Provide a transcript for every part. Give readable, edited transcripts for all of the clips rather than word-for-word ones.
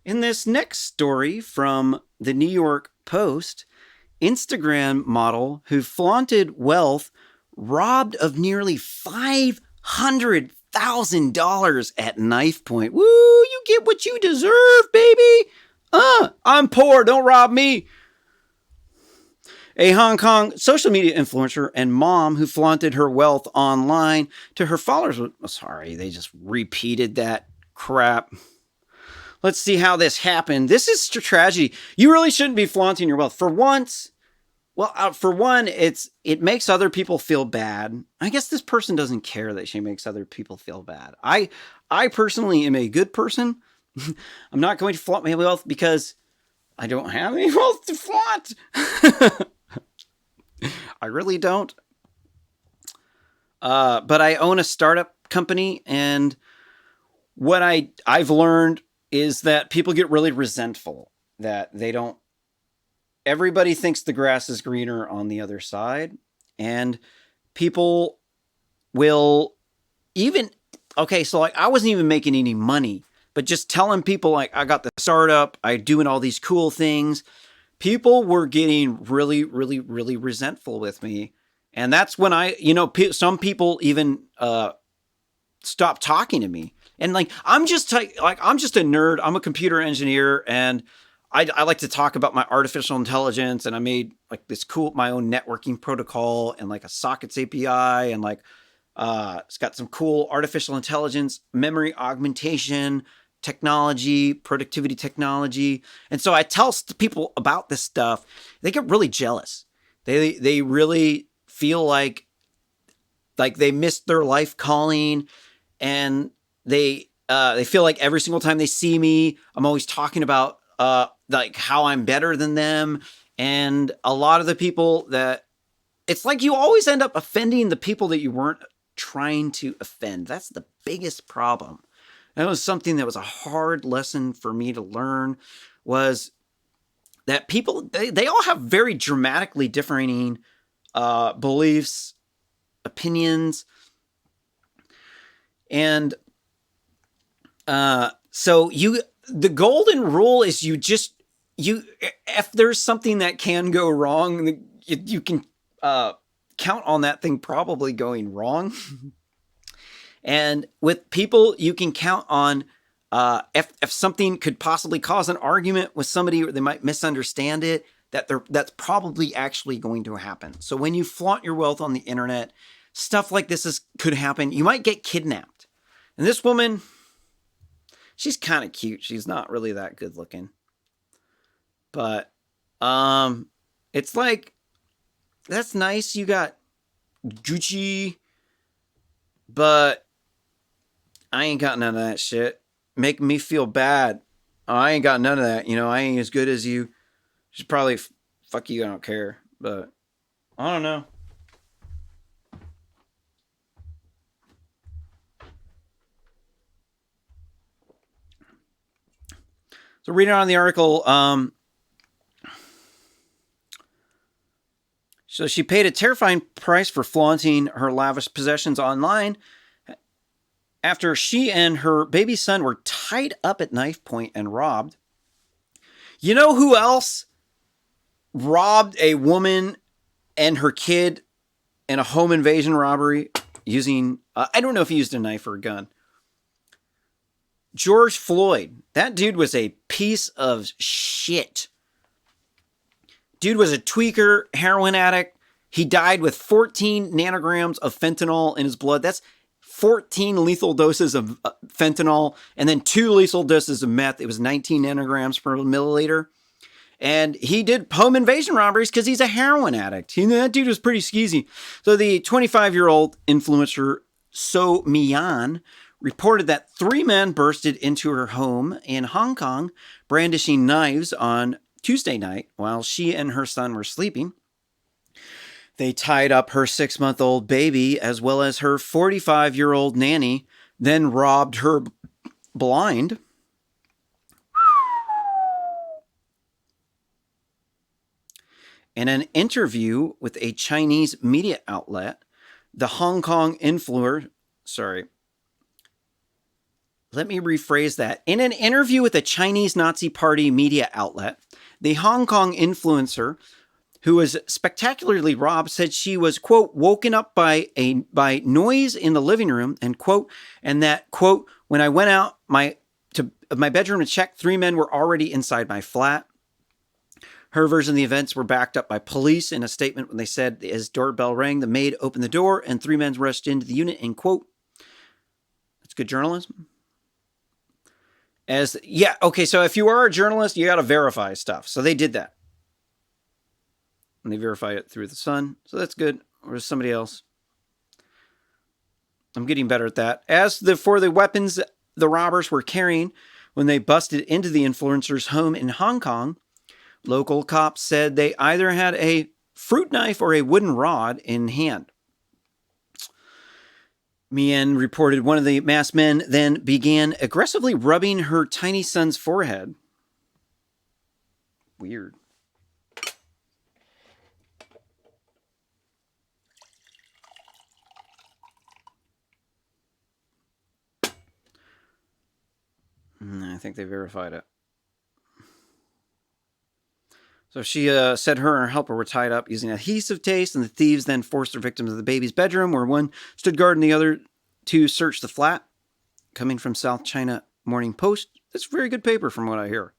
In this next story from the New York Post, Instagram model who flaunted wealth robbed of nearly $500,000 at knife point. Woo, you get what you deserve, baby. I'm poor, don't rob me. A Hong Kong social media influencer and mom who flaunted her wealth online to her followers. Sorry, they just repeated that crap. Let's see how this happened. This is a tragedy. You really shouldn't be flaunting your wealth. For once, for one, it makes other people feel bad. I guess this person doesn't care that she makes other people feel bad. I personally am a good person. I'm not going to flaunt my wealth because I don't have any wealth to flaunt. I really don't. But I own a startup company, and what I've learned is that people get really resentful that they don't. Everybody thinks the grass is greener on the other side, and people will even. Okay, so like I wasn't even making any money, but just telling people like I got the startup, I doing all these cool things. People were getting really, really, really resentful with me. And that's when some people even stopped talking to me. And like, I'm just a nerd. I'm a computer engineer, and I like to talk about my artificial intelligence. And I made like my own networking protocol and like a sockets API, and like, it's got some cool artificial intelligence, memory augmentation, technology, productivity technology. And so I tell people about this stuff. They get really jealous. They really feel like they missed their life calling, and they feel like every single time they see me, I'm always talking about like how I'm better than them. And a lot of the people that it's like you always end up offending the people that you weren't trying to offend. That's the biggest problem. That was something that was a hard lesson for me to learn, was that people, they all have very dramatically differing beliefs, opinions. And so the golden rule is if there's something that can go wrong, you can count on that thing probably going wrong. And with people, you can count on if something could possibly cause an argument with somebody, or they might misunderstand it, that's probably actually going to happen. So when you flaunt your wealth on the internet, stuff like this could happen. You might get kidnapped. And this woman, she's kind of cute. She's not really that good looking. But it's like, that's nice. You got Gucci, but I ain't got none of that shit. Make me feel bad. I ain't got none of that. I ain't as good as you. She's probably fuck you. I don't care. But I don't know. So reading on the article, so she paid a terrifying price for flaunting her lavish possessions online after she and her baby son were tied up at knife point and robbed. You know who else robbed a woman and her kid in a home invasion robbery using, I don't know if he used a knife or a gun. George Floyd. That dude was a piece of shit. Dude was a tweaker, heroin addict. He died with 14 nanograms of fentanyl in his blood. That's 14 lethal doses of fentanyl, and then 2 lethal doses of meth. It was 19 nanograms per milliliter. And he did home invasion robberies because he's a heroin addict. That dude was pretty skeezy. So the 25-year-old influencer, So Mian, reported that 3 men bursted into her home in Hong Kong, brandishing knives on Tuesday night while she and her son were sleeping. They tied up her 6-month-old baby as well as her 45-year-old nanny, then robbed her blind. In an interview with a Chinese media outlet, the Hong Kong influencer, let me rephrase that. In an interview with a Chinese Nazi Party media outlet, the Hong Kong influencer who was spectacularly robbed said she was, quote, woken up by noise in the living room, and quote, and that, quote, when I went out my bedroom to check, 3 men were already inside my flat. Her version of the events were backed up by police in a statement when they said as doorbell rang, the maid opened the door and 3 men rushed into the unit, end quote. That's good journalism. Okay, so if you are a journalist, you got to verify stuff. So they did that. And they verified it through the Sun. So that's good. Or somebody else. I'm getting better at that. For the weapons the robbers were carrying when they busted into the influencer's home in Hong Kong, local cops said they either had a fruit knife or a wooden rod in hand. Mien reported one of the masked men then began aggressively rubbing her tiny son's forehead. Weird. I think they verified it. So she said her and her helper were tied up using adhesive tape, and the thieves then forced their victims to the baby's bedroom, where one stood guard and the other two searched the flat. Coming from South China Morning Post. That's very good paper from what I hear.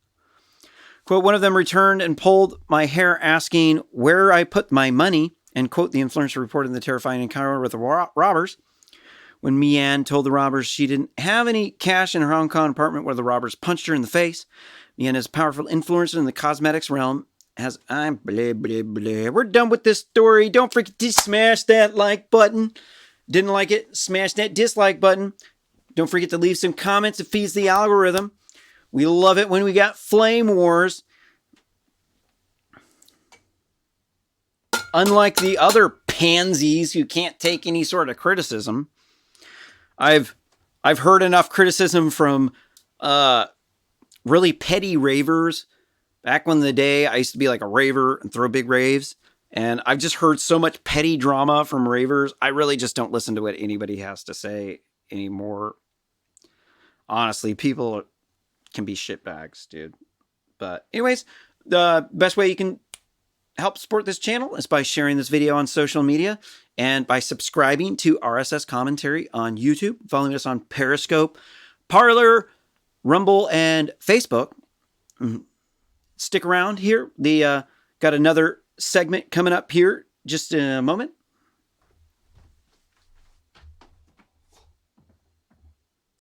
Quote, one of them returned and pulled my hair asking where I put my money, and quote, the influencer reported the terrifying encounter with the robbers. When Mien told the robbers she didn't have any cash in her Hong Kong apartment where the robbers punched her in the face. Mien is a powerful influencer in the cosmetics realm. I'm blah, blah, blah. We're done with this story. Don't forget to smash that like button. Didn't like it? Smash that dislike button. Don't forget to leave some comments. It feeds the algorithm. We love it when we got flame wars. Unlike the other pansies who can't take any sort of criticism, I've heard enough criticism from really petty ravers. Back when the day I used to be like a raver and throw big raves, and I've just heard so much petty drama from ravers. I really just don't listen to what anybody has to say anymore. Honestly, people can be shitbags, dude. But anyways, the best way you can help support this channel is by sharing this video on social media and by subscribing to RSS Commentary on YouTube, following us on Periscope, Parler, Rumble, and Facebook. Stick around here. Got another segment coming up here just in a moment.